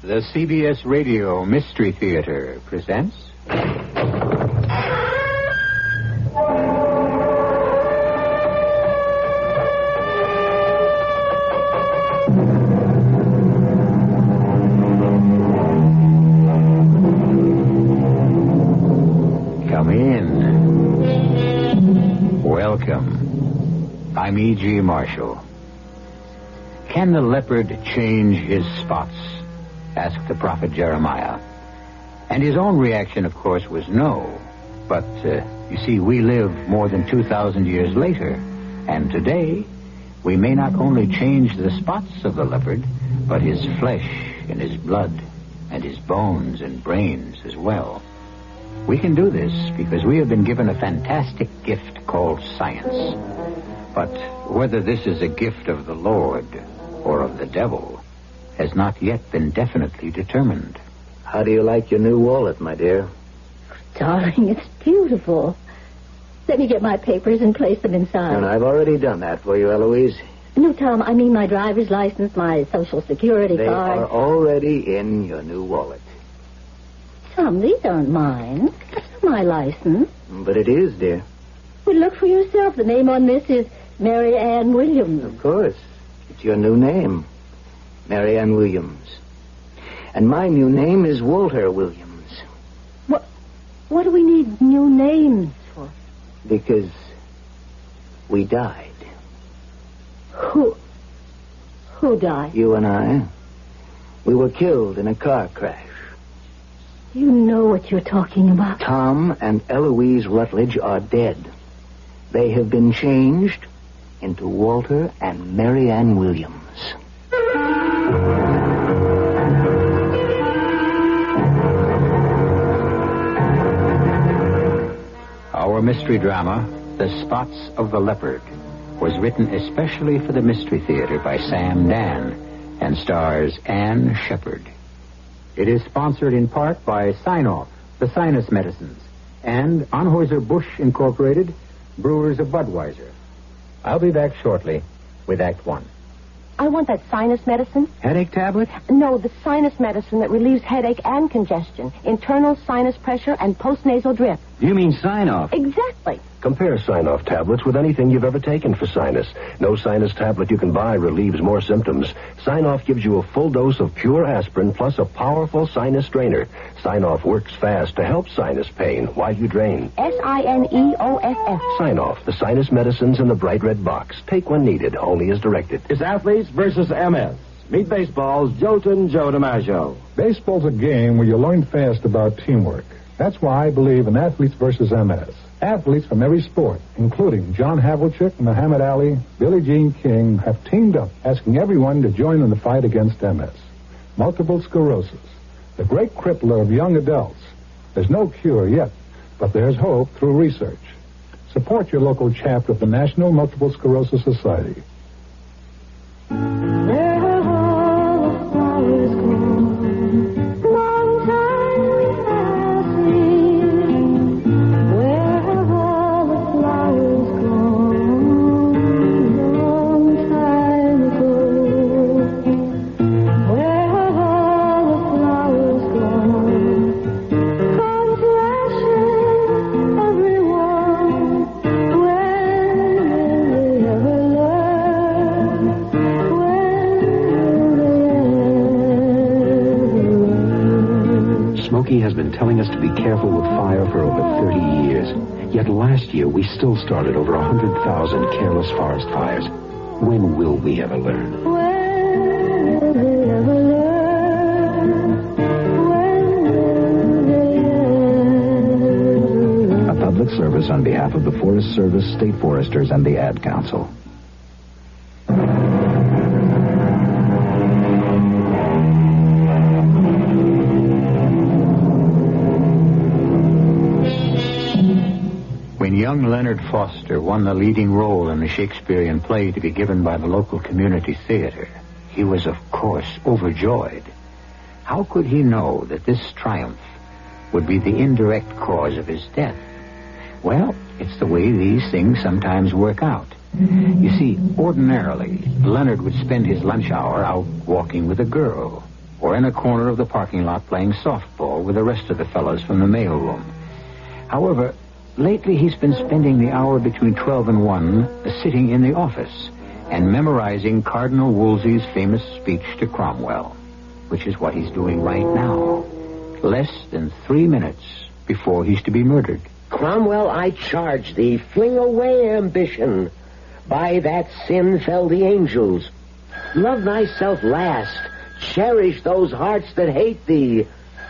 The CBS Radio Mystery Theater presents... Come in. Welcome. I'm E.G. Marshall. Can the leopard change his spots? Asked the prophet Jeremiah. And his own reaction, of course, was no. But, you see, we live more than 2,000 years later. And today, we may not only change the spots of the leopard, but his flesh and his blood and his bones and brains as well. We can do this because we have been given a fantastic gift called science. But whether this is a gift of the Lord or of the devil has not yet been definitely determined. How do you like your new wallet, my dear? Darling, it's beautiful. Let me get my papers and place them inside. And I've already done that for you, Eloise. No, Tom, I mean my driver's license, my Social Security They card. are already in your new wallet. Tom, these aren't mine. That's not my license. But it is, dear. Well, look for yourself. The name on this is Mary Ann Williams. Of course. It's your new name. Mary Ann Williams. And my new name is Walter Williams. What do we need new names for? Because we died. Who died? You and I. We were killed in a car crash. You know what you're talking about. Tom and Eloise Rutledge are dead. They have been changed into Walter and Mary Ann Williams. Our mystery drama, The Spots of the Leopard, was written especially for the Mystery Theater by Sam Dan and stars Ann Shepard. It is sponsored in part by Sign-Off, the sinus medicines, and Anheuser-Busch Incorporated, brewers of Budweiser. I'll be back shortly with Act One. I want that sinus medicine. Headache tablet? No, the sinus medicine that relieves headache and congestion, internal sinus pressure, and postnasal drip. You mean Sign-Off? Exactly. Compare Sign-Off tablets with anything you've ever taken for sinus. No sinus tablet you can buy relieves more symptoms. Sign-Off gives you a full dose of pure aspirin plus a powerful sinus drainer. Sign-Off works fast to help sinus pain while you drain. Sineoff. Sign-Off, the sinus medicines in the bright red box. Take when needed, only as directed. It's athletes versus MS. Meet baseball's Jolton Joe DiMaggio. Baseball's a game where you learn fast about teamwork. That's why I believe in athletes versus MS. Athletes from every sport, including John Havlicek, Muhammad Ali, Billie Jean King, have teamed up, asking everyone to join in the fight against MS. Multiple sclerosis, the great crippler of young adults. There's no cure yet, but there's hope through research. Support your local chapter of the National Multiple Sclerosis Society. Has been telling us to be careful with fire for over 30 years. Yet last year, we still started over 100,000 careless forest fires. When will we ever learn? A public service on behalf of the Forest Service, State Foresters, and the Ad Council. When young Leonard Foster won the leading role in the Shakespearean play to be given by the local community theater, he was, of course, overjoyed. How could he know that this triumph would be the indirect cause of his death? Well, it's the way these things sometimes work out. You see, ordinarily, Leonard would spend his lunch hour out walking with a girl. or in a corner of the parking lot playing softball with the rest of the fellows from the mailroom. However, lately he's been spending the hour between 12 and 1 sitting in the office and memorizing Cardinal Wolsey's famous speech to Cromwell, which is what he's doing right now, less than 3 minutes before he's to be murdered. Cromwell, I charge thee, fling away ambition. By that sin fell the angels. Love thyself last. Cherish those hearts that hate thee.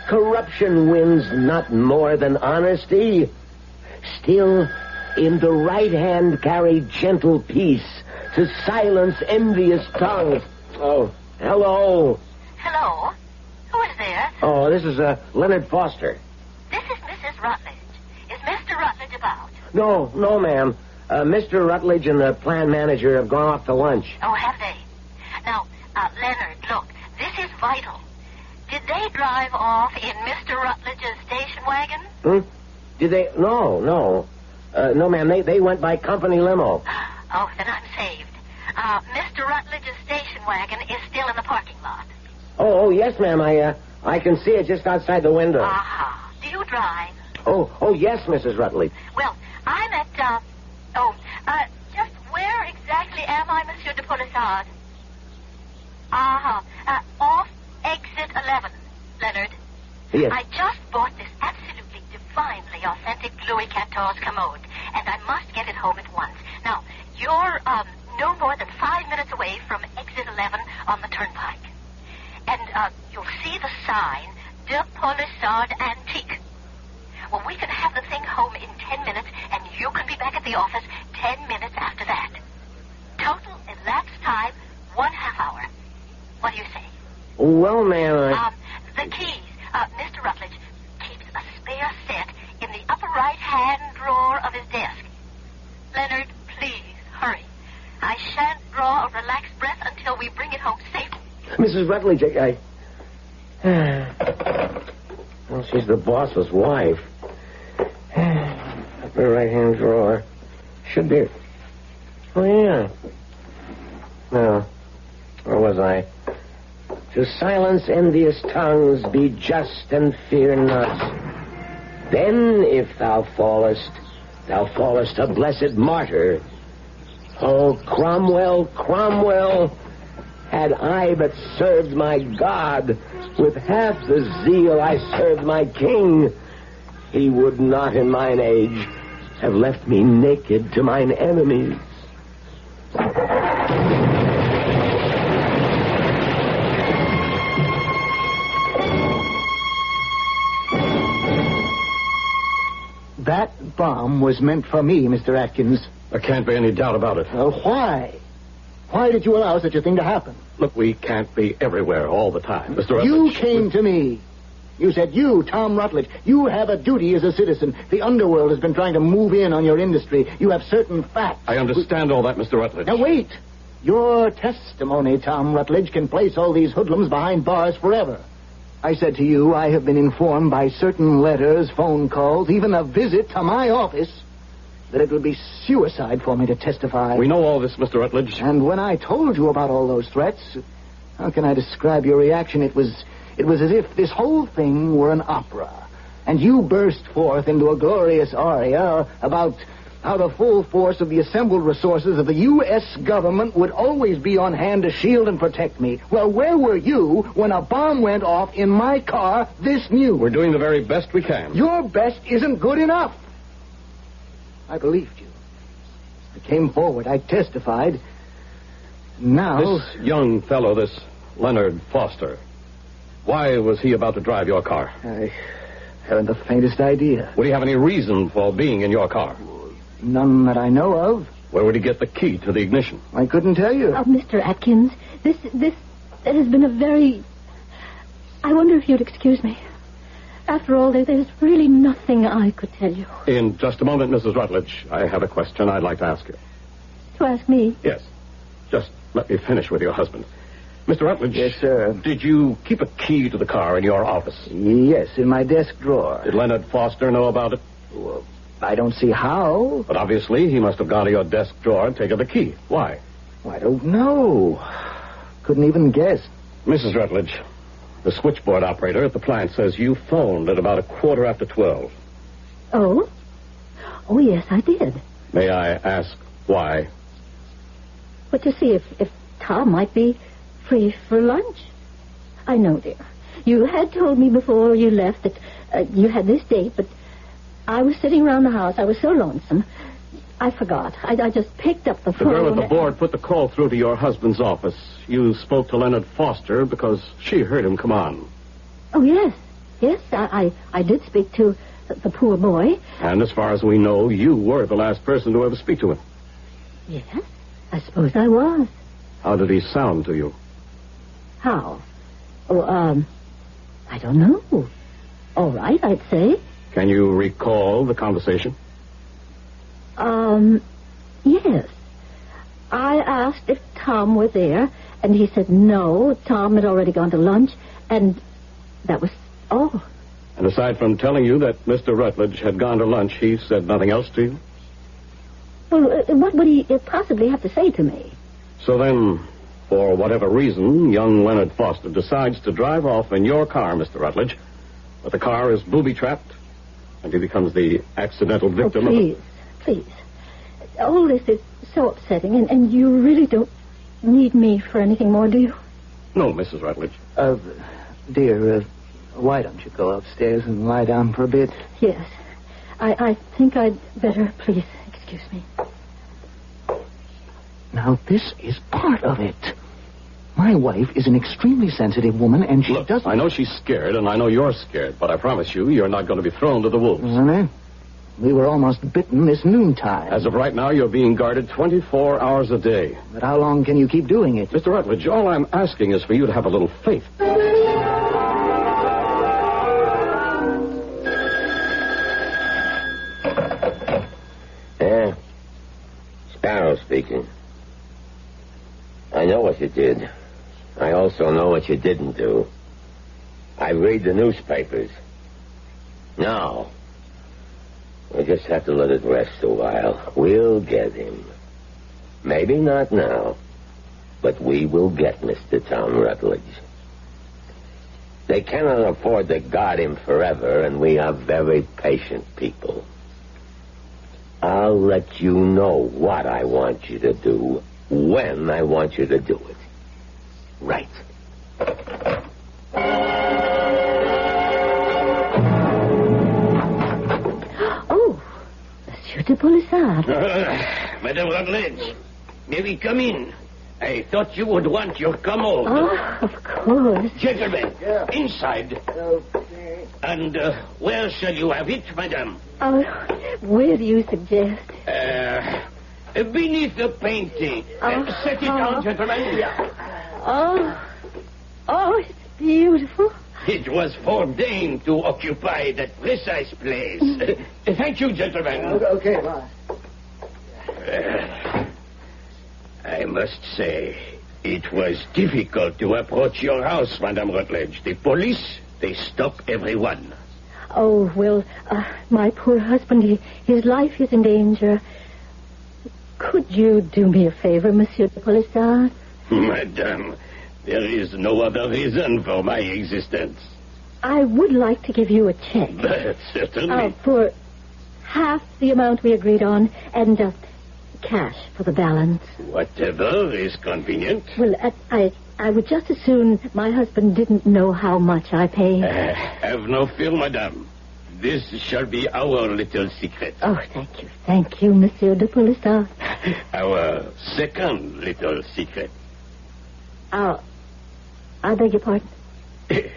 Corruption wins not more than honesty. Still, in the right hand carry gentle peace to silence envious tongues. Oh, hello. Hello? Who is there? Oh, this is Leonard Foster. This is Mrs. Rutledge. Is Mr. Rutledge about? No, ma'am. Mr. Rutledge and the plant manager have gone off to lunch. Oh, have they? Now, Leonard, look, this is vital. Did they drive off in Mr. Rutledge's station wagon? Did they? No. No, ma'am. They went by company limo. Oh, then I'm saved. Mr. Rutledge's station wagon is still in the parking lot. Oh, yes, ma'am. I can see it just outside the window. Aha. Do you drive? Oh, yes, Mrs. Rutledge. Well, I'm at, just where exactly am I, Monsieur de Polissard? Off exit 11, Leonard. Yes. I just bought this absolutely divinely authentic Louis XIV commode, and I must get it home at once. Now, you're, no more than 5 minutes away from exit 11 on the turnpike. And, you'll see the sign, De Polissard Antique. Well, we can have the thing home in 10 minutes, and you can be back at the office 10 minutes after that. Total elapsed time, 1/2 hour. What do you say? Well, ma'am, the keys. Mr. Rutledge keeps a spare set in the upper right-hand drawer of his desk. Leonard, please, hurry. I shan't draw a relaxed breath until we bring it home safely. Mrs. Rutledge, well, she's the boss's wife. Upper right-hand drawer. Should be. Oh, yeah. No. Where was I? To silence envious tongues, be just and fear not. Then, if thou fallest a blessed martyr. Oh, Cromwell, had I but served my God with half the zeal I served my king, he would not in mine age have left me naked to mine enemies. That bomb was meant for me, Mr. Atkins. There can't be any doubt about it. Why? Why did you allow such a thing to happen? Look, we can't be everywhere all the time, Mr. Rutledge. You came to me. You said, you, Tom Rutledge, you have a duty as a citizen. The underworld has been trying to move in on your industry. You have certain facts. I understand all that, Mr. Rutledge. Now, wait. Your testimony, Tom Rutledge, can place all these hoodlums behind bars forever. I said to you, I have been informed by certain letters, phone calls, even a visit to my office, that it would be suicide for me to testify. We know all this, Mr. Rutledge. And when I told you about all those threats, how can I describe your reaction? It was as if this whole thing were an opera, and you burst forth into a glorious aria about how the full force of the assembled resources of the U.S. government would always be on hand to shield and protect me. Well, where were you when a bomb went off in my car this new? We're doing the very best we can. Your best isn't good enough. I believed you. I came forward. I testified. Now... This young fellow, this Leonard Foster, why was he about to drive your car? I haven't the faintest idea. Would he have any reason for being in your car? None that I know of. Where would he get the key to the ignition? I couldn't tell you. Mr. Atkins, this has been a very... I wonder if you'd excuse me. After all, there's really nothing I could tell you. In just a moment, Mrs. Rutledge, I have a question I'd like to ask you. To ask me? Yes. Just let me finish with your husband. Mr. Rutledge. Yes, sir. Did you keep a key to the car in your office? Yes, in my desk drawer. Did Leonard Foster know about it? Well, I don't see how. But obviously, he must have gone to your desk drawer and taken the key. Why? I don't know. Couldn't even guess. Mrs. Rutledge, The switchboard operator at the plant says you phoned at about 12:15. Oh? Oh, yes, I did. May I ask why? But to see if Tom might be free for lunch. I know, dear. You had told me before you left that you had this date, but I was sitting around the house. I was so lonesome. I forgot. I just picked up the phone. The girl at the board put the call through to your husband's office. You spoke to Leonard Foster because she heard him come on. Oh, yes. Yes, I did speak to the poor boy. And as far as we know, you were the last person to ever speak to him. Yes, I suppose I was. How did he sound to you? How? Oh, I don't know. All right, I'd say. Can you recall the conversation? Yes. I asked if Tom were there, and he said no. Tom had already gone to lunch, and that was all. And aside from telling you that Mr. Rutledge had gone to lunch, he said nothing else to you? Well, what would he possibly have to say to me? So then, for whatever reason, young Leonard Foster decides to drive off in your car, Mr. Rutledge, but the car is booby-trapped, and he becomes the accidental victim of it. Please. All this is so upsetting, and you really don't need me for anything more, do you? No, Mrs. Rutledge. Dear, why don't you go upstairs and lie down for a bit? Yes. I think I'd better, please, excuse me. Now, this is part of it. My wife is an extremely sensitive woman, and she doesn't... I know she's scared, and I know you're scared, but I promise you're not going to be thrown to the wolves. Honey, we were almost bitten this noontime. As of right now, you're being guarded 24 hours a day. But how long can you keep doing it? Mr. Rutledge, all I'm asking is for you to have a little faith. Sparrow speaking. I know what you did. I also know what you didn't do. I read the newspapers. No. We just have to let it rest a while. We'll get him. Maybe not now, but we will get Mr. Tom Rutledge. They cannot afford to guard him forever, and we are very patient people. I'll let you know what I want you to do, when I want you to do it. Right. Oh, Monsieur de Polissard. Madame Rutledge, may we come in? I thought you would want your commode. Oh, of course. Gentlemen, inside. Okay. And where shall you have it, madame? Where do you suggest? Beneath the painting. Set it down, gentlemen. Oh, it's beautiful. It was foreordained to occupy that precise place. Thank you, gentlemen. Okay, bye. I must say, it was difficult to approach your house, Madame Rutledge. The police, they stop everyone. Oh, well, my poor husband, his life is in danger. Could you do me a favor, Monsieur de Polissard? Madame, there is no other reason for my existence. I would like to give you a check. But certainly. For half the amount we agreed on, and cash for the balance. Whatever is convenient. Well, I would just as soon my husband didn't know how much I paid. Have no fear, madame. This shall be our little secret. Oh, thank you. Thank you, Monsieur de Polissard. Our second little secret. I beg your pardon? Yes,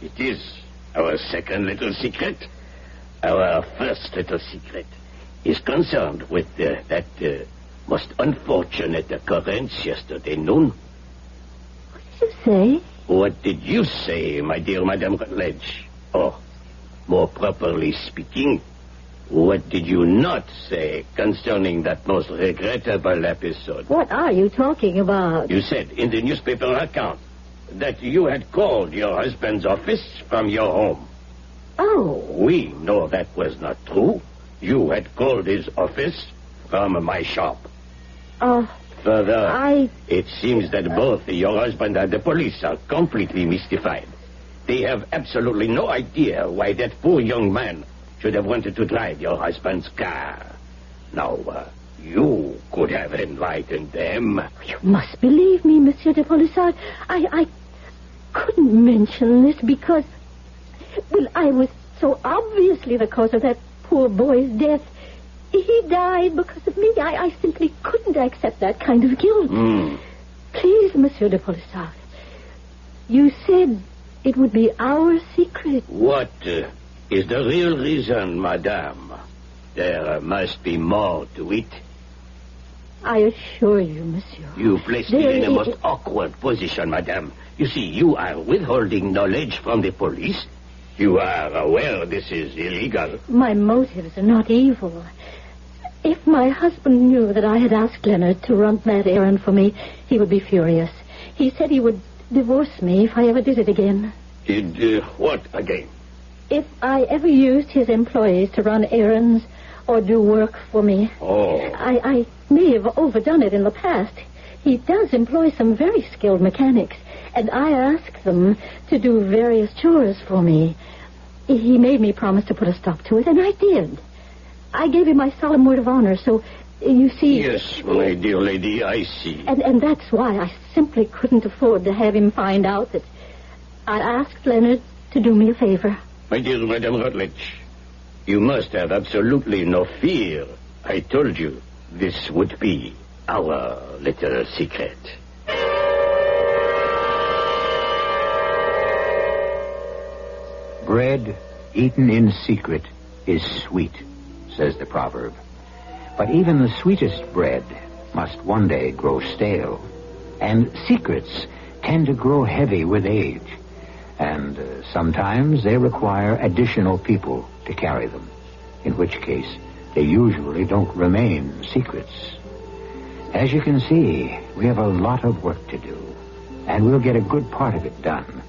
it is our second little secret. Our first little secret is concerned with that most unfortunate occurrence yesterday noon. What did you say? What did you say, my dear Madame Rutledge? Or, more properly speaking, what did you not say concerning that most regrettable episode? What are you talking about? You said in the newspaper account that you had called your husband's office from your home. Oh. We know that was not true. You had called his office from my shop. Further, it seems that both your husband and the police are completely mystified. They have absolutely no idea why that poor young man should have wanted to drive your husband's car. Now, you could have enlightened them. You must believe me, Monsieur de Polissard. I couldn't mention this because, well, I was so obviously the cause of that poor boy's death. He died because of me. I simply couldn't accept that kind of guilt. Please, Monsieur de Polissard, you said it would be our secret. What is the real reason, madame? There must be more to it. I assure you, monsieur. You placed me in a most awkward position, madame. You see, you are withholding knowledge from the police. You are aware this is illegal. My motives are not evil. If my husband knew that I had asked Leonard to run that errand for me, he would be furious. He said he would divorce me if I ever did it again. Did what again? If I ever used his employees to run errands or do work for me. Oh. I may have overdone it in the past. He does employ some very skilled mechanics, and I ask them to do various chores for me. He made me promise to put a stop to it, and I did. I gave him my solemn word of honor, so you see... Yes, my dear lady, I see. And that's why I simply couldn't afford to have him find out that I asked Leonard to do me a favor. My dear Madame Rutledge, you must have absolutely no fear. I told you this would be our little secret. Bread eaten in secret is sweet, says the proverb. But even the sweetest bread must one day grow stale. And secrets tend to grow heavy with age. And sometimes they require additional people to carry them, in which case they usually don't remain secrets. As you can see, we have a lot of work to do, and we'll get a good part of it done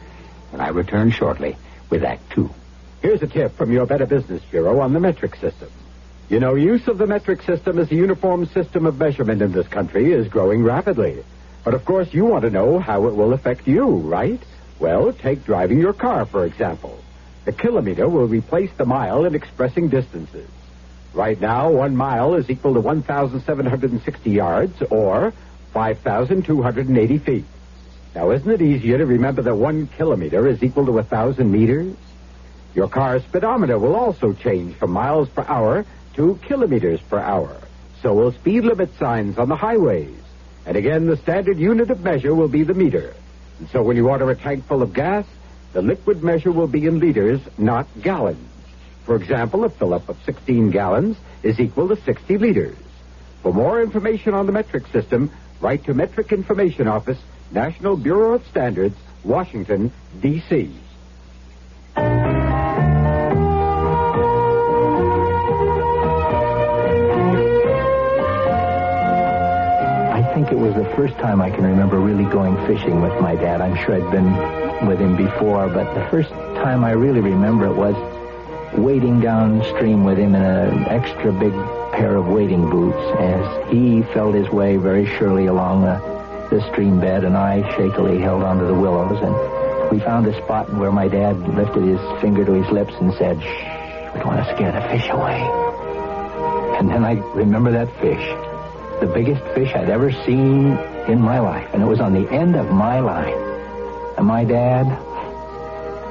when I return shortly with Act 2. Here's a tip from your Better Business Bureau on the metric system. You know, use of the metric system as a uniform system of measurement in this country is growing rapidly. But of course you want to know how it will affect you, right? Well, take driving your car, for example. The kilometer will replace the mile in expressing distances. Right now, 1 mile is equal to 1,760 yards, or 5,280 feet. Now, isn't it easier to remember that 1 kilometer is equal to 1,000 meters? Your car's speedometer will also change from miles per hour to kilometers per hour. So will speed limit signs on the highways. And again, the standard unit of measure will be the meter. And so when you order a tank full of gas, the liquid measure will be in liters, not gallons. For example, a fill-up of 16 gallons is equal to 60 liters. For more information on the metric system, write to Metric Information Office, National Bureau of Standards, Washington, D.C. I think it was the first time I can remember really going fishing with my dad. I'm sure I'd been with him before, but the first time I really remember it was wading downstream with him in an extra big pair of wading boots as he felt his way very surely along the stream bed, and I shakily held onto the willows, and we found a spot where my dad lifted his finger to his lips and said, "Shh, we don't want to scare the fish away." And then I remember that fish, the biggest fish I'd ever seen in my life, and it was on the end of my line. And my dad,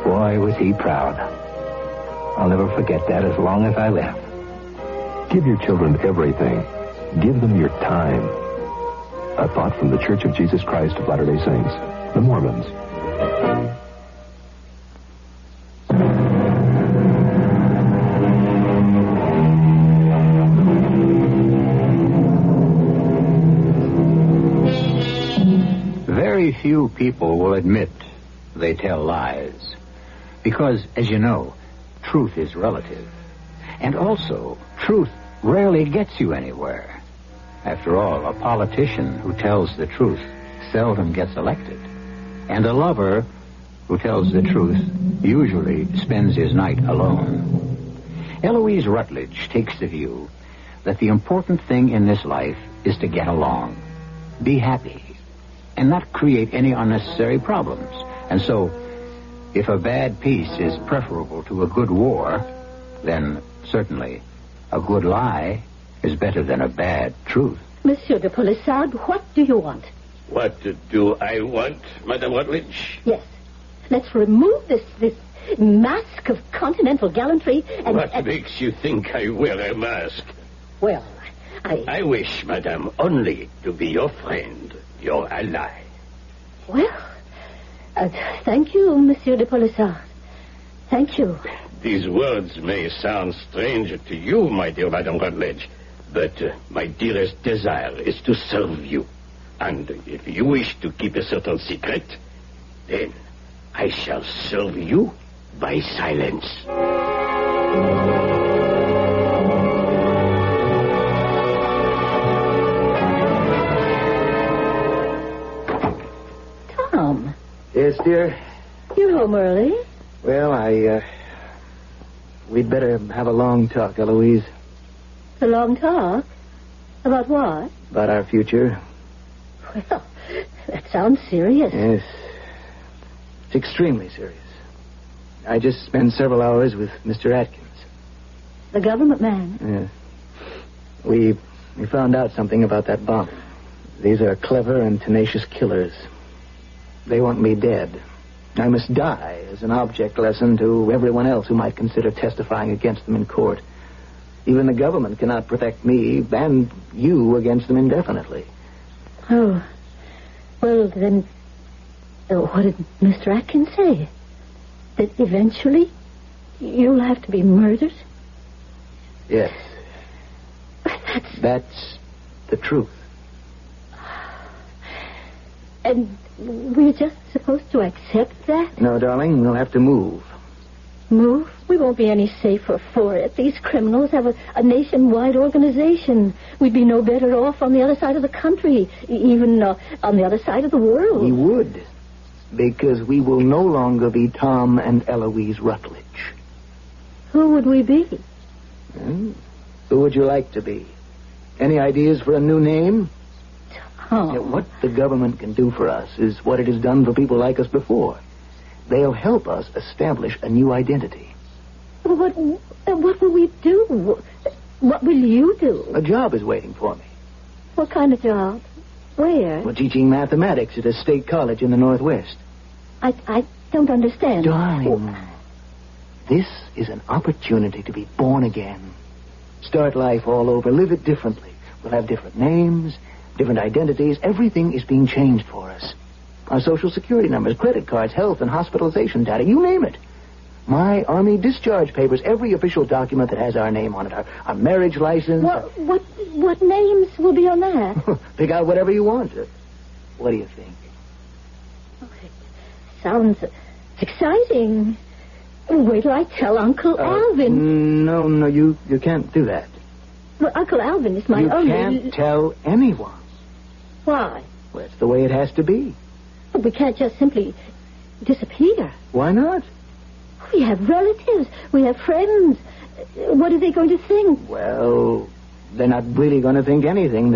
boy, was he proud. I'll never forget that as long as I live. Give your children everything. Give them your time. A thought from the Church of Jesus Christ of Latter-day Saints, the Mormons. Very few people will admit they tell lies. Because, as you know, truth is relative. And also, truth rarely gets you anywhere. After all, a politician who tells the truth seldom gets elected. And a lover who tells the truth usually spends his night alone. Eloise Rutledge takes the view that the important thing in this life is to get along. be happy and not create any unnecessary problems. And so, if a bad peace is preferable to a good war, then certainly a good lie is better than a bad truth. Monsieur de Polissard, what do you want? What do I want, Madame Rutledge? Yes. Let's remove this mask of continental gallantry and... What makes you think I wear a mask? Well, I wish, Madame, only to be your friend, your ally. Well, thank you, Monsieur de Polissard. Thank you. These words may sound strange to you, my dear Madame Rutledge, but my dearest desire is to serve you. And if you wish to keep a certain secret, then I shall serve you by silence. Tom. Yes, dear? You're home early. Well, we'd better have a long talk, Eloise. A long talk? About what? About our future. Well, that sounds serious. Yes. It's extremely serious. I just spent several hours with Mr. Atkins. The government man? Yes. We found out something about that bomb. These are clever and tenacious killers. They want me dead. I must die as an object lesson to everyone else who might consider testifying against them in court. Even the government cannot protect me and you against them indefinitely. Oh. Well, then, what did Mr. Atkins say? That eventually you'll have to be murdered? Yes. That's the truth. And we're just supposed to accept that? No, darling, we'll have to move. Move? We won't be any safer for it. These criminals have a nationwide organization. We'd be no better off on the other side of the country, even on the other side of the world. We would, because we will no longer be Tom and Eloise Rutledge. Who would we be? Who would you like to be? Any ideas for a new name? Tom. Yeah, what the government can do for us is what it has done for people like us before. They'll help us establish a new identity. What will we do? What will you do? A job is waiting for me. What kind of job? Where? Well, teaching mathematics at a state college in the Northwest. I don't understand. Darling, this is an opportunity to be born again. Start life all over. Live it differently. We'll have different names, different identities. Everything is being changed for us. Our social security numbers, credit cards, health and hospitalization data, you name it. My Army discharge papers, every official document that has our name on it, our marriage license. What names will be on that? Pick out whatever you want. What do you think? Oh, it sounds exciting. Wait till I tell Uncle Alvin. No, you can't do that. Well, Uncle Alvin is my only... You can't tell anyone. Why? Well, it's the way it has to be. But we can't just simply disappear. Why not? We have relatives. We have friends. What are they going to think? Well, they're not really going to think anything.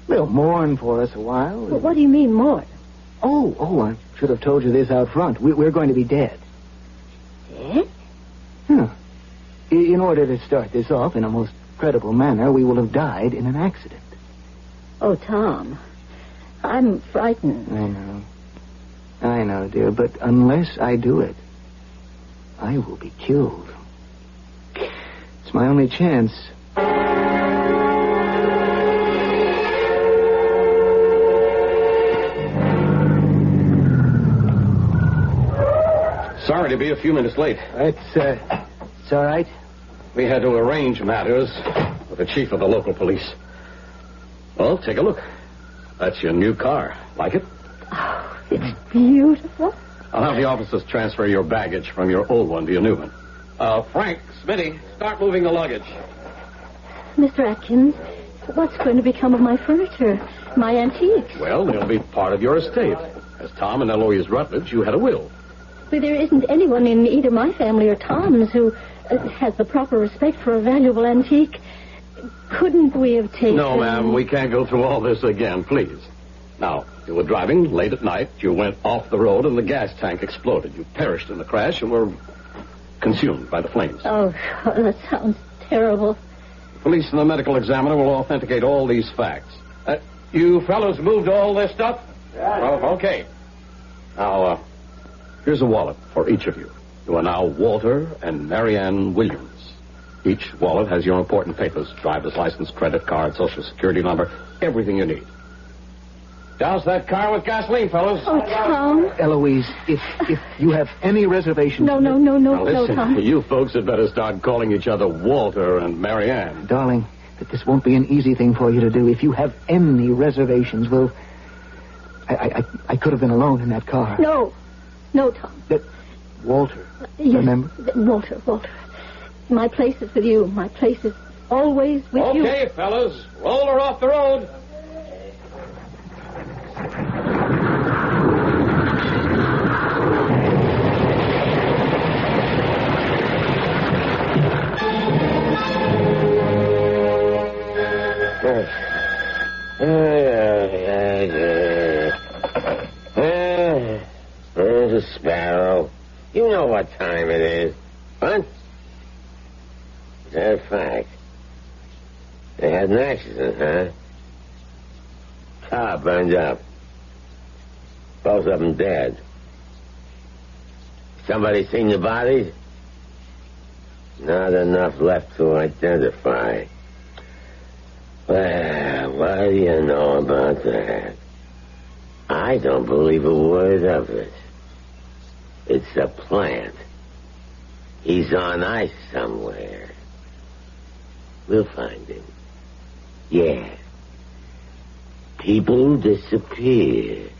They'll mourn for us a while. Well, what do you mean, mourn? Oh, I should have told you this out front. We're going to be dead. Dead? Huh. In order to start this off in a most credible manner, we will have died in an accident. Oh, Tom, I'm frightened. I know, dear, but unless I do it, I will be killed. It's my only chance. Sorry to be a few minutes late. It's all right. We had to arrange matters with the chief of the local police. Well, take a look. That's your new car. Like it? Oh, it's beautiful. I'll have the officers transfer your baggage from your old one to your new one. Frank, Smitty, start moving the luggage. Mr. Atkins, what's going to become of my furniture, my antiques? Well, they'll be part of your estate. As Tom and Eloise Rutledge, you had a will. But there isn't anyone in either my family or Tom's who has the proper respect for a valuable antique. Couldn't we have taken... No, ma'am, we can't go through all this again, please. Now, you were driving late at night, you went off the road, and the gas tank exploded. You perished in the crash and were consumed by the flames. Oh, that sounds terrible. The police and the medical examiner will authenticate all these facts. You fellows moved all this stuff? Yeah. Well, okay. Now, here's a wallet for each of you. You are now Walter and Marianne Williams. Each wallet has your important papers, driver's license, credit card, social security number, everything you need. Douse that car with gasoline, fellows. Oh, Tom. Eloise, if you have any reservations... No, now, listen, Tom. You folks had better start calling each other Walter and Marianne. Darling, that this won't be an easy thing for you to do. If you have any reservations, well... I could have been alone in that car. No, Tom. Walter, yes, remember? Walter. My place is with you. My place is always with you. Okay, fellas. Roll her off the road. There's a sparrow. You know what time it is. What? Is that a fact? They had an accident, huh? Car burned up. Both of them dead. Somebody seen the bodies? Not enough left to identify. Well, what do you know about that? I don't believe a word of it. It's a plant. He's on ice somewhere. We'll find him. Yeah. People disappear.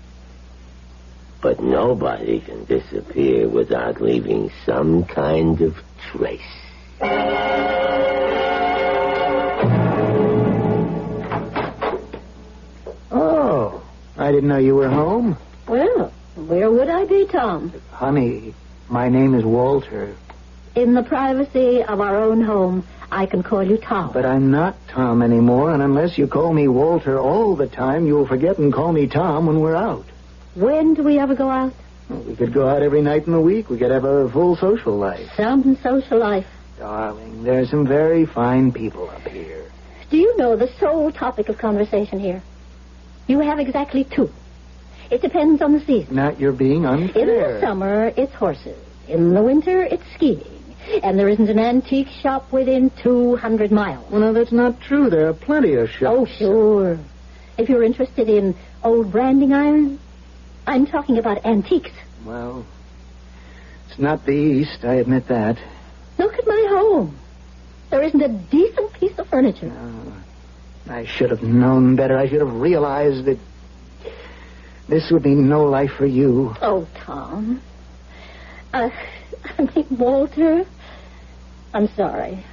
But nobody can disappear without leaving some kind of trace. Oh, I didn't know you were home. Well, where would I be, Tom? Honey, my name is Walter. In the privacy of our own home, I can call you Tom. But I'm not Tom anymore, and unless you call me Walter all the time, you'll forget and call me Tom when we're out. When do we ever go out? Well, we could go out every night in the week. We could have a full social life. Some social life. Darling, there's some very fine people up here. Do you know the sole topic of conversation here? You have exactly two. It depends on the season. Now, you're being unfair. In the summer, it's horses. In the winter, it's skiing. And there isn't an antique shop within 200 miles. Well, no, that's not true. There are plenty of shops. Oh, sure. If you're interested in old branding iron, I'm talking about antiques. Well, it's not the East, I admit that. Look at my home. There isn't a decent piece of furniture. I should have known better. I should have realized that this would mean no life for you. Oh, Tom. Walter, I'm sorry.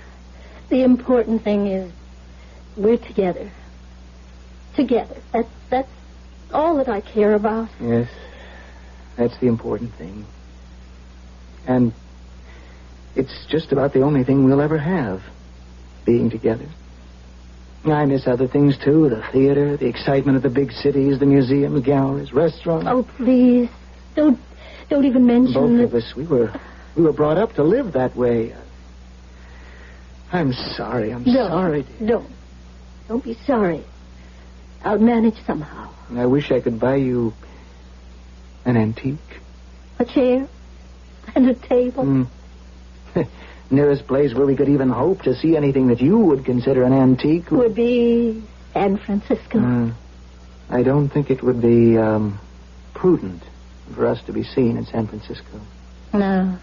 The important thing is we're together. Together. That's all that I care about. Yes, that's the important thing. And it's just about the only thing we'll ever have, being together. I miss other things, too. The theater, the excitement of the big cities, the museums, galleries, restaurants. Oh, please. Don't even mention... Both of us, we were brought up to live that way. I'm sorry. I'm sorry, dear. Don't be sorry. I'll manage somehow. I wish I could buy you an antique. A chair and a table. Nearest place where we could even hope to see anything that you would consider an antique would be San Francisco. I don't think it would be prudent for us to be seen in San Francisco. No,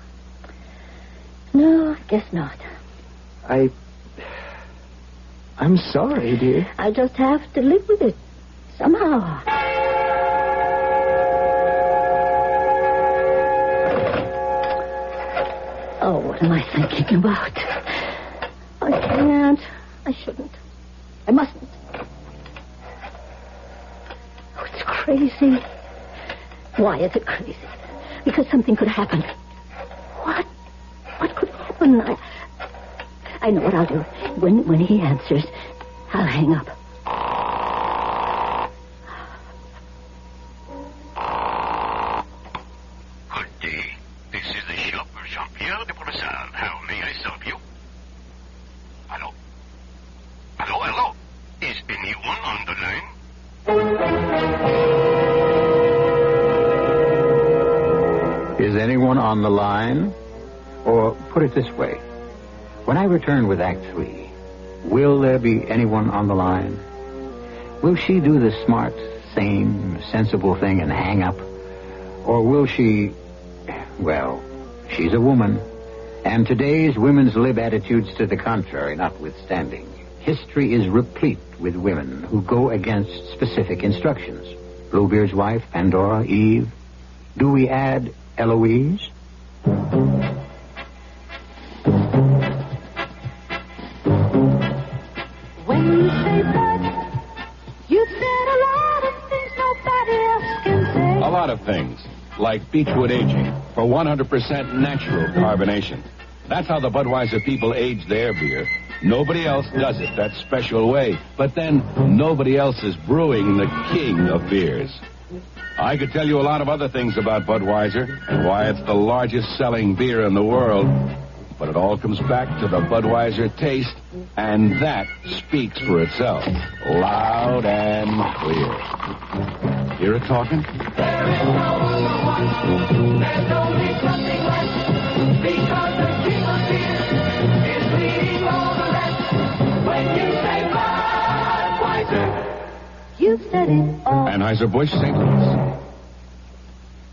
I guess not. I'm sorry, dear. I just have to live with it somehow. Oh, what am I thinking about? I can't. I shouldn't. I mustn't. Oh, it's crazy. Why is it crazy? Because something could happen. What? What could happen? I know what I'll do. When he answers, I'll hang up. Good day. This is the shop of Jean-Pierre de Polissard. How may I serve you? Hello? Hello? Is anyone on the line? Is anyone on the line? Or put it this way. When I return with Act 3, will there be anyone on the line? Will she do the smart, sane, sensible thing and hang up? Or will she... Well, she's a woman. And today's women's lib attitudes to the contrary notwithstanding, history is replete with women who go against specific instructions. Bluebeard's wife, Pandora, Eve. Do we add Eloise? When you say but, you've said a lot of things nobody else can say. A lot of things, like Beechwood aging for 100% natural carbonation. That's how the Budweiser people age their beer. Nobody else does it that special way. But then, nobody else is brewing the king of beers. I could tell you a lot of other things about Budweiser and why it's the largest selling beer in the world. But it all comes back to the Budweiser taste, and that speaks for itself. Loud and clear. Hear it talking? There is no one, there's only something left, because the king of beer is leading all the rest. When you say Budweiser, you said it all. Anheuser-Busch, St. Louis.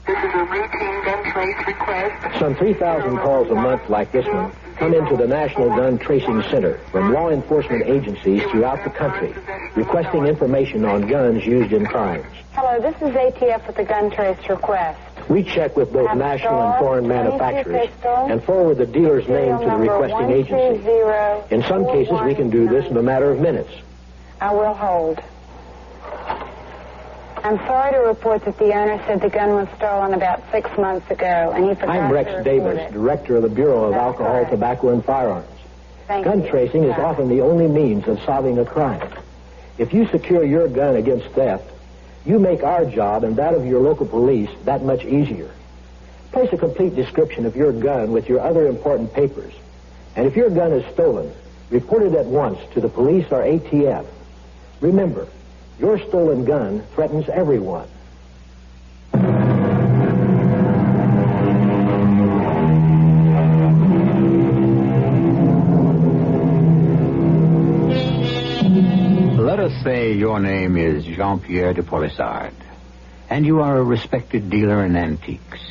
This is a routine gun trace request. Some 3,000 calls a month like this one come into the National Gun Tracing Center from law enforcement agencies throughout the country requesting information on guns used in crimes. Hello, this is ATF with the gun trace request. We check with both national and foreign manufacturers and forward the dealer's name to the requesting agency. In some cases, we can do this in a matter of minutes. I will hold. I'm sorry to report that the owner said the gun was stolen about 6 months ago, and he forgot I'm Rex to report Davis, it. Director of the Bureau of Alcohol, Tobacco, and Firearms. Gun tracing is often the only means of solving a crime. If you secure your gun against theft, you make our job and that of your local police that much easier. Place a complete description of your gun with your other important papers. And if your gun is stolen, report it at once to the police or ATF. Remember, your stolen gun threatens everyone. Let us say your name is Jean-Pierre de Polissard, and you are a respected dealer in antiques.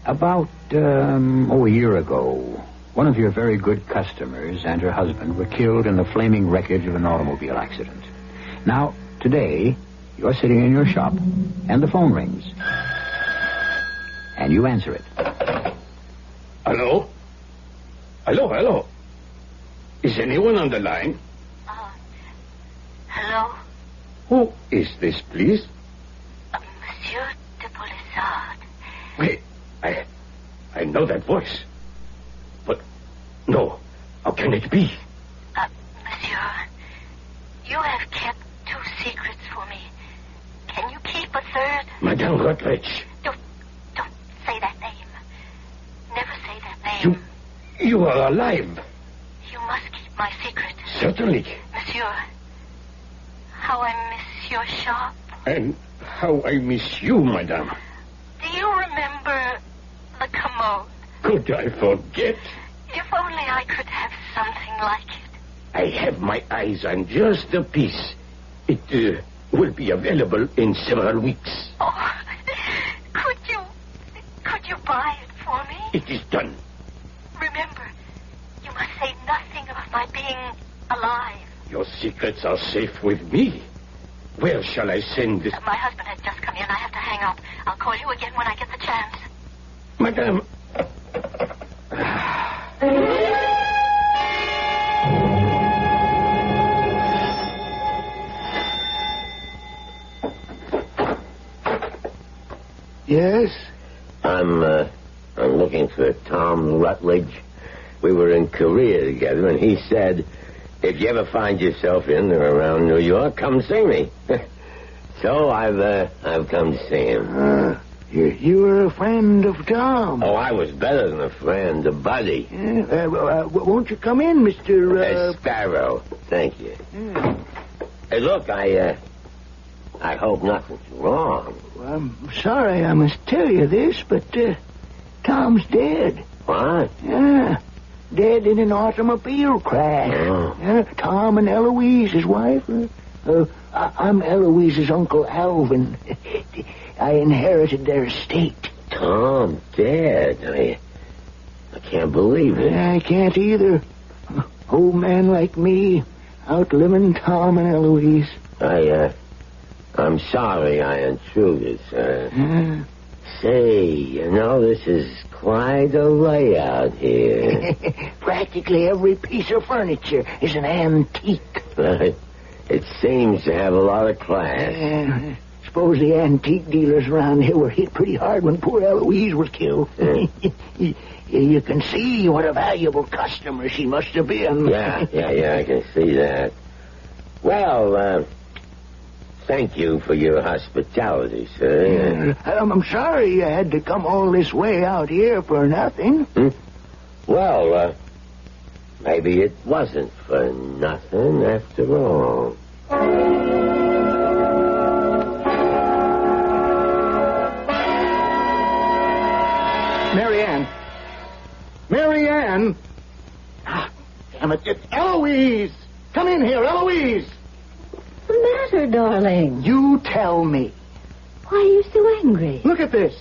About, a year ago, one of your very good customers and her husband were killed in the flaming wreckage of an automobile accident. Now, today, you're sitting in your shop, and the phone rings. And you answer it. Hello? Hello? Is anyone on the line? Hello? Who is this, please? Monsieur de Polissard. Wait, I know that voice. But, no, how can it be? Monsieur, you have kept 2 secrets for me. Can you keep a third? Madame Rutledge. Don't say that name. Never say that name. You are alive. You must keep my secret. Certainly. Monsieur, how I miss your shop. And how I miss you, madame. Do you remember the commode? Could I forget? If only I could have something like it. I have my eyes on just a piece. It will be available in several weeks. Oh, could you buy it for me? It is done. Remember, you must say nothing of my being alive. Your secrets are safe with me. Where shall I send this? My husband has just come in. I have to hang up. I'll call you again when I get the chance. Madame. Yes? I'm looking for Tom Rutledge. We were in Korea together, and he said, if you ever find yourself in or around New York, come see me. So I've come to see him. You were a friend of Tom. Oh, I was better than a friend, a buddy. Won't you come in, Mr. Sparrow. Thank you. Hey, look, I hope nothing's wrong. Well, I'm sorry I must tell you this, but Tom's dead. What? Yeah, dead in an automobile crash. Oh. Tom and Eloise, his wife. I'm Eloise's Uncle Alvin. I inherited their estate. Tom dead. I can't believe it. I can't either. Old man like me, outliving Tom and Eloise. I'm sorry I intruded, sir. Say, this is quite a layout here. Practically every piece of furniture is an antique. It seems to have a lot of class. Suppose the antique dealers around here were hit pretty hard when poor Eloise was killed. You can see what a valuable customer she must have been. Yeah, I can see that. Well, thank you for your hospitality, sir. I'm sorry you had to come all this way out here for nothing. Well, maybe it wasn't for nothing after all. Marianne! Ah, damn it, it's Eloise! Come in here, Eloise! What's the matter, darling? You tell me. Why are you so angry? Look at this.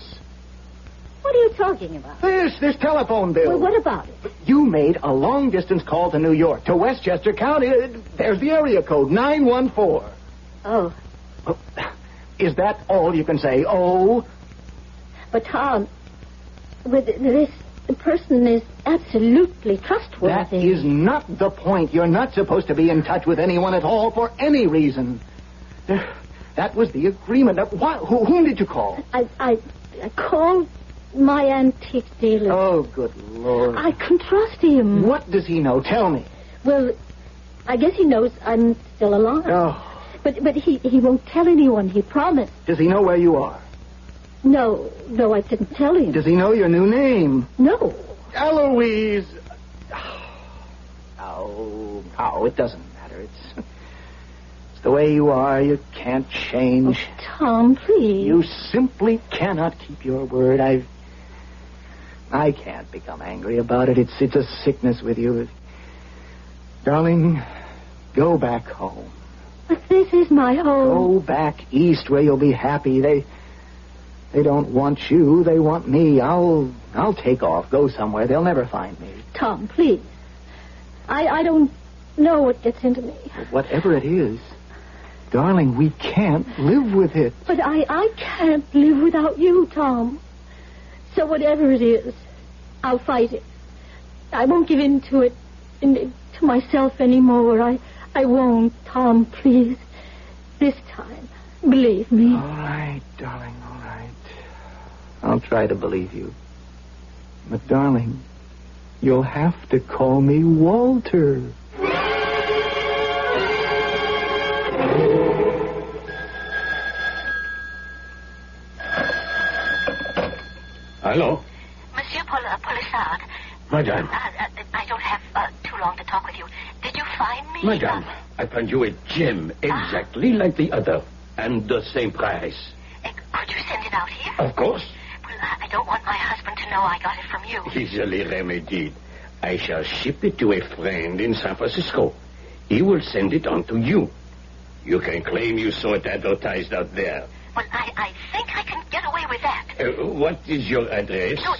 What are you talking about? This telephone bill. Well, what about it? You made a long-distance call to New York, to Westchester County. There's the area code, 914. Oh. Is that all you can say? Oh? But, Tom, this person is absolutely trustworthy. That is not the point. You're not supposed to be in touch with anyone at all for any reason. That was the agreement. Whom did you call? I called my antique dealer. Oh, good Lord. I can trust him. What does he know? Tell me. Well, I guess he knows I'm still alive. Oh. But he won't tell anyone. He promised. Does he know where you are? No, I didn't tell him. Does he know your new name? No. Eloise! Oh, it doesn't matter. It's the way you are. You can't change. Oh, Tom, please. You simply cannot keep your word. I can't become angry about it. It's a sickness with you. Darling, go back home. But this is my home. Go back east where you'll be happy. They don't want you. They want me. I'll take off. Go somewhere. They'll never find me. Tom, please. I don't know what gets into me. Whatever it is, darling, we can't live with it. But I can't live without you, Tom. So whatever it is, I'll fight it. I won't give in to it, to myself anymore. I won't, Tom, please. This time, believe me. All right, darling, all right. I'll try to believe you. But, darling, you'll have to call me Walter. Hello? Monsieur Polissard. Madame. I don't have too long to talk with you. Did you find me? Madame, I found you a gem exactly like the other, and the same price. Could you send it out here? Of course. Well, I don't want my husband to know I got it from you. Easily remedied. I shall ship it to a friend in San Francisco. He will send it on to you. You can claim you saw it advertised out there. Well, I think I can get away with that. What is your address? No,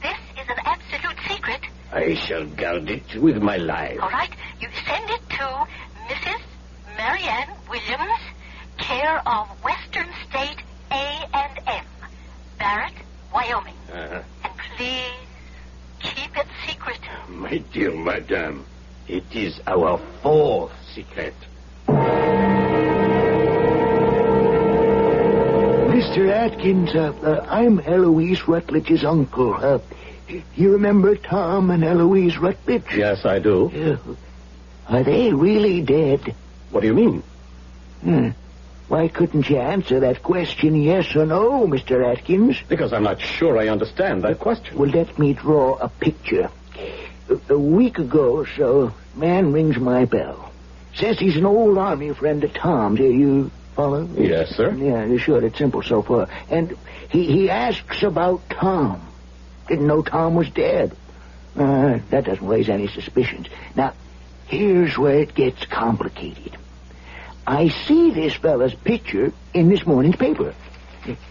this is an absolute secret. I shall guard it with my life. All right. You send it to Mrs. Marianne Williams, care of Western State A&M, Barrett, Wyoming. Uh-huh. And please keep it secret. My dear madame, it is our fourth secret. Mr. Atkins, I'm Eloise Rutledge's uncle. You remember Tom and Eloise Rutledge? Yes, I do. Are they really dead? What do you mean? Why couldn't you answer that question yes or no, Mr. Atkins? Because I'm not sure I understand that question. Well, let me draw a picture. A week ago or so, man rings my bell. Says he's an old army friend of Tom's. You follow? Yes, sir. Yeah, sure. It's simple so far. And he asks about Tom. Didn't know Tom was dead. That doesn't raise any suspicions. Now, here's where it gets complicated. I see this fella's picture in this morning's paper.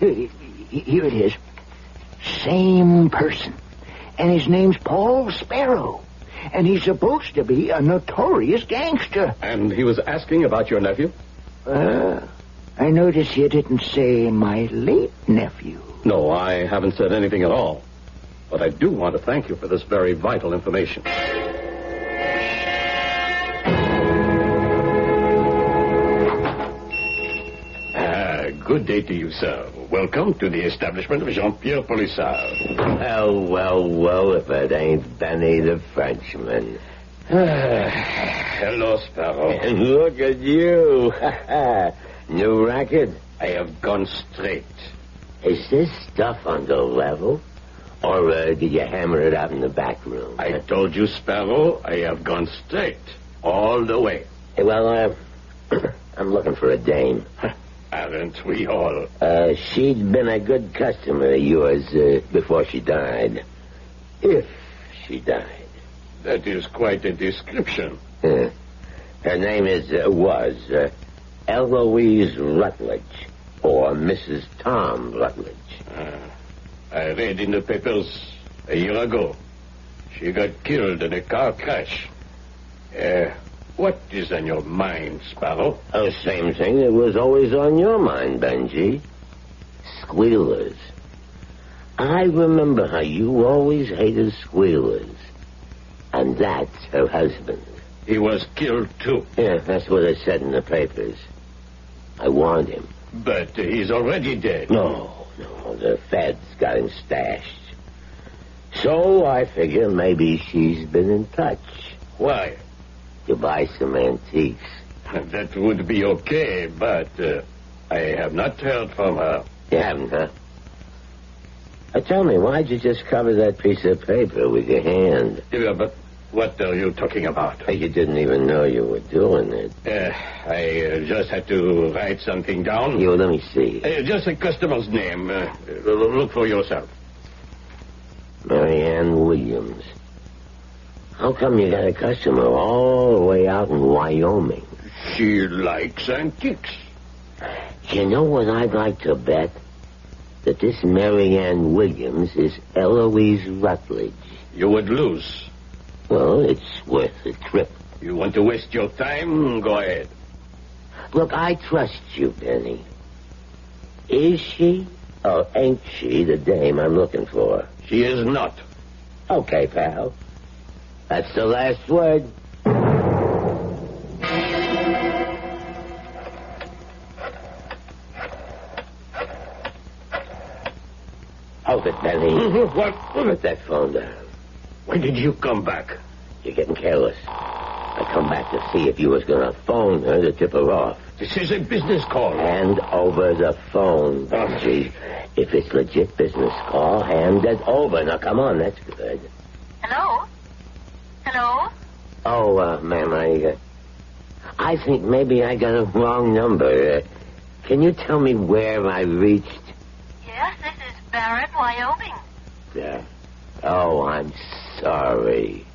Here it is. Same person. And his name's Paul Sparrow. And he's supposed to be a notorious gangster. And he was asking about your nephew? I notice you didn't say my late nephew. No, I haven't said anything at all. But I do want to thank you for this very vital information. Good day to you, sir. Welcome to the establishment of Jean-Pierre Polissard. Well, if it ain't Benny the Frenchman. Hello, Sparrow. And look at you. New record? I have gone straight. Is this stuff on the level? Or did you hammer it out in the back room? I told you, Sparrow, I have gone straight. All the way. Well, I'm looking for a dame. Aren't we all? She'd been a good customer of yours before she died. If she died. That is quite a description. Her name was Eloise Rutledge, or Mrs. Tom Rutledge. I read in the papers a year ago. She got killed in a car crash. What is on your mind, Sparrow? The same thing that was always on your mind, Benji. Squealers. I remember how you always hated squealers. And that's her husband. He was killed, too. Yeah, that's what it said in the papers. I warned him. But he's already dead. No, the feds got him stashed. So I figure maybe she's been in touch. Why? To buy some antiques. That would be okay, but I have not heard from her. You haven't, huh? Tell me, why'd you just cover that piece of paper with your hand? Yeah, but what are you talking about? You didn't even know you were doing it. I just had to write something down. Let me see. Just a customer's name. Look for yourself. Marianne Williams. How come you got a customer all the way out in Wyoming? She likes antiques. You know what I'd like to bet? That this Marianne Williams is Eloise Rutledge. You would lose. Well, it's worth a trip. You want to waste your time? Go ahead. Look, I trust you, Benny. Is she or ain't she the dame I'm looking for? She is not. Okay, pal. That's the last word. Hold it, Benny. What? Put that phone down. When did you come back? You're getting careless. I come back to see if you was going to phone her to tip her off. This is a business call. Hand over the phone, Benji. If it's legit business call, hand it over. Now, come on, that's good. Hello? Hello? Oh, ma'am, I think maybe I got a wrong number. Can you tell me where I reached? Yes, this is Barrett, Wyoming. Yeah. Oh, I'm sorry.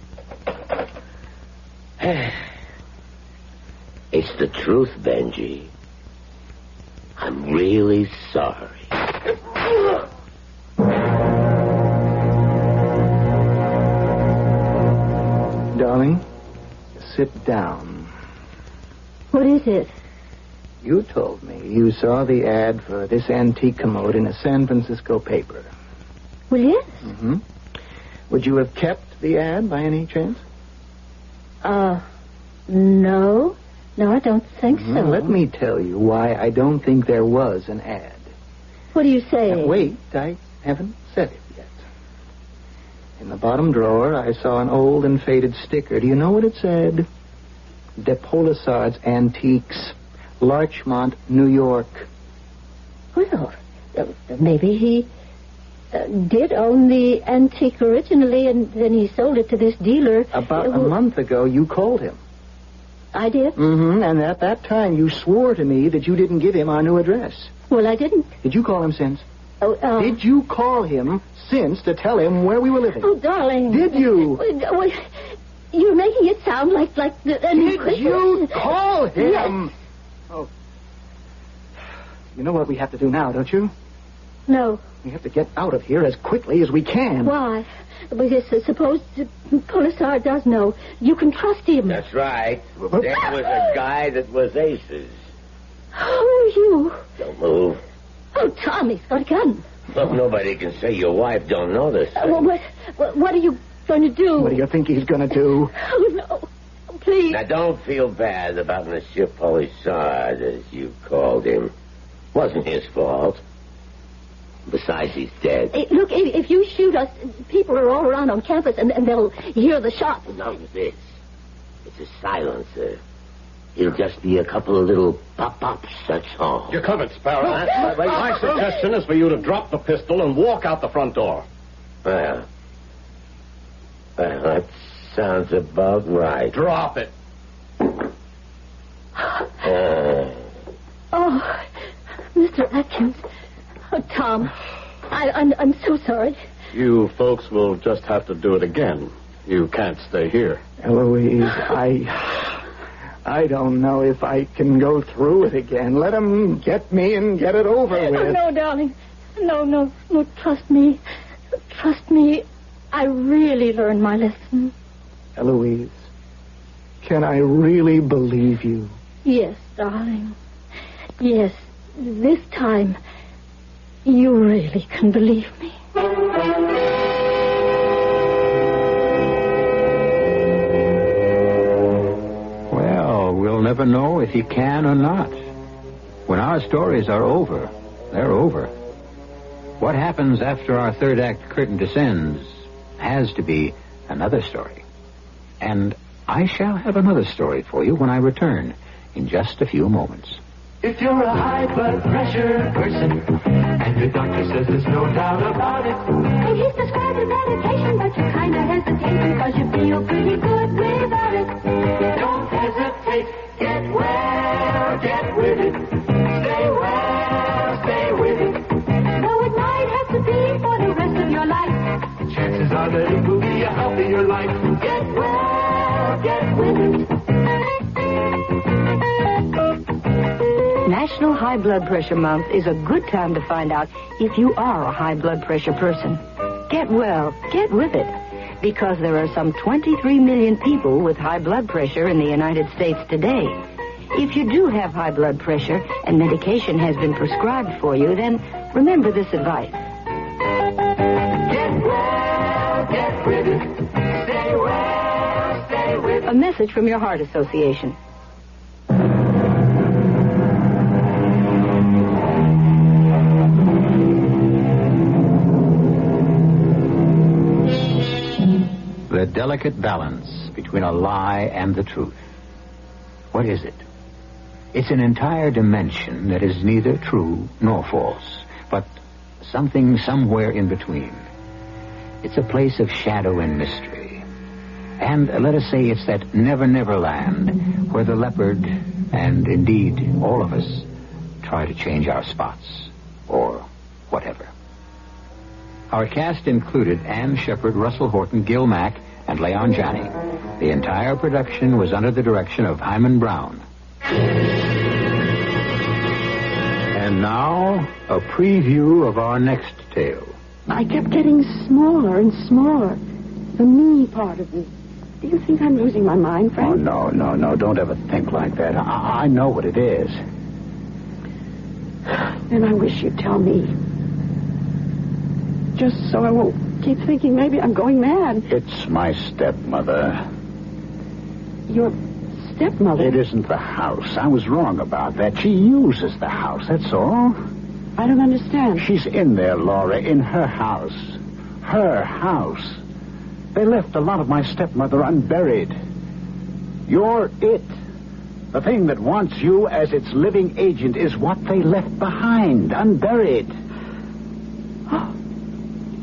It's the truth, Benji. I'm really sorry. Darling, sit down. What is it? You told me you saw the ad for this antique commode in a San Francisco paper. Well, yes. Mm-hmm. Would you have kept the ad by any chance? No. No, I don't think so. Let me tell you why I don't think there was an ad. What are you saying? Now, wait, I haven't said it yet. In the bottom drawer, I saw an old and faded sticker. Do you know what it said? De Polisard's Antiques, Larchmont, New York. Well, maybe he did own the antique originally, and then he sold it to this dealer. About a month ago, you called him. I did? Mm-hmm, and at that time, you swore to me that you didn't give him our new address. Well, I didn't. Did you call him since? Oh, Did you call him since to tell him where we were living? Oh, darling. Did you? Well, you're making it sound like Did you call him? Yes. Oh. You know what we have to do now, don't you? No. We have to get out of here as quickly as we can. Why? Because suppose Polisard does know. You can trust him. That's right. There was a guy that was aces. Who are you? Don't move. Oh, Tom, he's got a gun. Look, nobody can say your wife don't know this. What are you going to do? What do you think he's going to do? Oh, no. Oh, please. Now, don't feel bad about Monsieur Polisard, as you called him. Wasn't his fault. Besides, he's dead. Hey, look, if you shoot us, people are all around on campus, and they'll hear the shots. None of this. It's a silencer. It'll just be a couple of little pop-ups, that's all. You're covered, Sparrow. My suggestion is for you to drop the pistol and walk out the front door. Well, that sounds about right. Drop it. Oh, Mr. Atkins. Oh, Tom, I'm so sorry. You folks will just have to do it again. You can't stay here. Eloise, I don't know if I can go through it again. Let him get me and get it over with. Oh, no, darling. No, trust me. Trust me. I really learned my lesson. Eloise, can I really believe you? Yes, darling. Yes, this time, you really can believe me. Well, we'll never know if he can or not. When our stories are over, they're over. What happens after our third act curtain descends has to be another story. And I shall have another story for you when I return in just a few moments. If you're a high blood pressure person, and your doctor says there's no doubt about it, and he's prescribed a medication, but you kind of hesitate because you feel pretty good without it. don't hesitate. Get well, get with it. Stay well, stay with it. Though it might have to be for the rest of your life, Chances are that it will be a healthier life. Get well, get with it. National High Blood Pressure Month is a good time to find out if you are a high blood pressure person. Get well, get with it, because there are some 23 million people with high blood pressure in the United States today. If you do have high blood pressure and medication has been prescribed for you, then remember this advice. Get well, get with it. Stay well, stay with it. A message from your Heart Association. The delicate balance between a lie and the truth. What is it? It's an entire dimension that is neither true nor false, but something somewhere in between. It's a place of shadow and mystery. And let us say it's that never land where the leopard, and indeed all of us, try to change our spots, or whatever. Our cast included Ann Shepard, Russell Horton, Gil Mack, and Leon Janney. The entire production was under the direction of Hyman Brown. And now, a preview of our next tale. I kept getting smaller and smaller. The me part of me. Do you think I'm losing my mind, Frank? Oh, no. Don't ever think like that. I know what it is. Then I wish you'd tell me. Just so I won't keep thinking maybe I'm going mad. It's my stepmother. Your stepmother? It isn't the house. I was wrong about that. She uses the house, that's all. I don't understand. She's in there, Laura, in her house. Her house. They left a lot of my stepmother unburied. You're it. The thing that wants you as its living agent is what they left behind, unburied.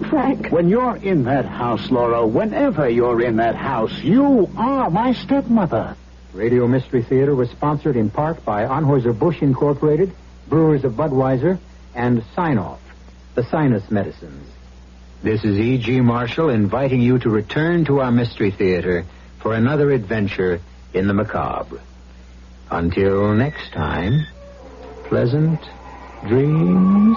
Frank. When you're in that house, Laura, whenever you're in that house, you are my stepmother. Radio Mystery Theater was sponsored in part by Anheuser-Busch Incorporated, Brewers of Budweiser, and Sign-Off, the sinus medicines. This is E.G. Marshall inviting you to return to our Mystery Theater for another adventure in the macabre. Until next time, pleasant dreams.